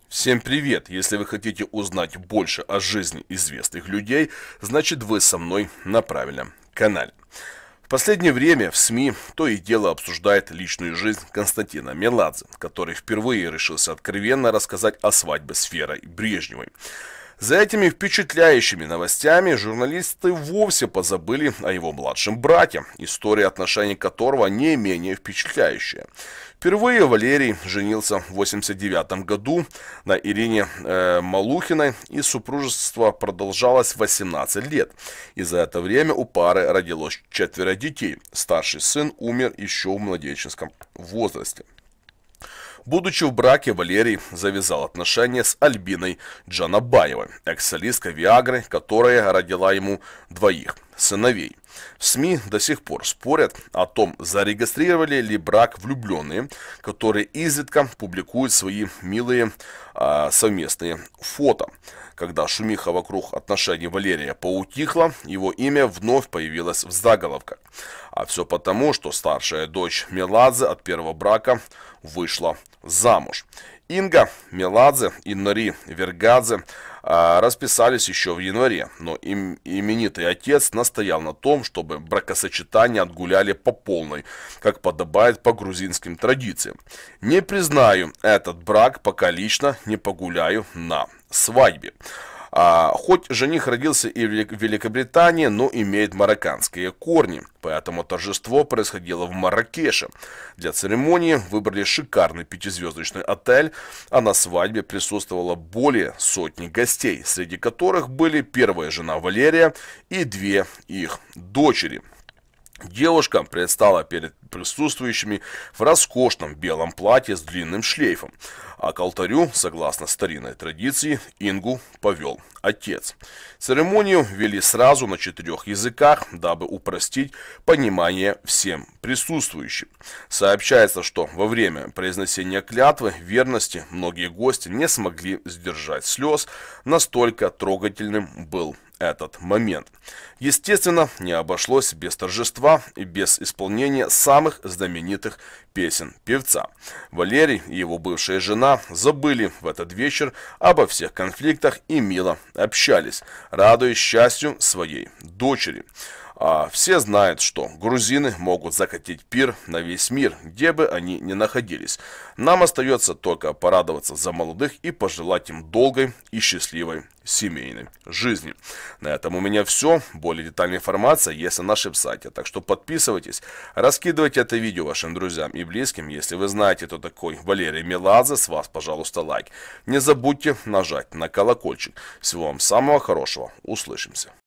Всем привет! Если вы хотите узнать больше о жизни известных людей, значит вы со мной на правильном канале. В последнее время в СМИ то и дело обсуждает личную жизнь Константина Меладзе, который впервые решился откровенно рассказать о свадьбе с Верой Брежневой. За этими впечатляющими новостями журналисты вовсе позабыли о его младшем брате, история отношений которого не менее впечатляющая. Впервые Валерий женился в 1989 году на Ирине Малухиной, и супружество продолжалось 18 лет. И за это время у пары родилось 4 детей. Старший сын умер еще в младенческом возрасте. Будучи в браке, Валерий завязал отношения с Альбиной Джанабаевой, экс-солисткой Виагры, которая родила ему 2 сыновей. В СМИ до сих пор спорят о том, зарегистрировали ли брак влюбленные, которые изредка публикуют свои милые совместные фото. Когда шумиха вокруг отношений Валерия поутихла, его имя вновь появилось в заголовках. А все потому, что старшая дочь Меладзе от первого брака вышла замуж. Инга Меладзе и Нори Вергадзе расписались еще в январе, но именитый отец настоял на том, чтобы бракосочетание отгуляли по полной, как подобает по грузинским традициям. Не признаю этот брак, пока лично не погуляю на свадьбе. Хоть жених родился и в Великобритании, но имеет марокканские корни, поэтому торжество происходило в Марракеше. Для церемонии выбрали шикарный 5-звездочный отель, а на свадьбе присутствовало более сотни гостей, среди которых были первая жена Валерия и 2 их дочери. Девушка предстала перед присутствующими в роскошном белом платье с длинным шлейфом, а к алтарю, согласно старинной традиции, Ингу повел отец. Церемонию вели сразу на 4 языках, дабы упростить понимание всем присутствующим. Сообщается, что во время произнесения клятвы верности многие гости не смогли сдержать слез, настолько трогательным был этот момент. Естественно, не обошлось без торжества и без исполнения самых знаменитых песен певца. Валерий и его бывшая жена забыли в этот вечер обо всех конфликтах и мило общались, радуясь счастью своей дочери. Все знают, что грузины могут закатить пир на весь мир, где бы они ни находились. Нам остается только порадоваться за молодых и пожелать им долгой и счастливой семейной жизни. На этом у меня все. Более детальная информация есть на нашем сайте. Так что подписывайтесь, раскидывайте это видео вашим друзьям и близким. Если вы знаете, кто такой Валерий Меладзе, с вас, пожалуйста, лайк. Не забудьте нажать на колокольчик. Всего вам самого хорошего. Услышимся.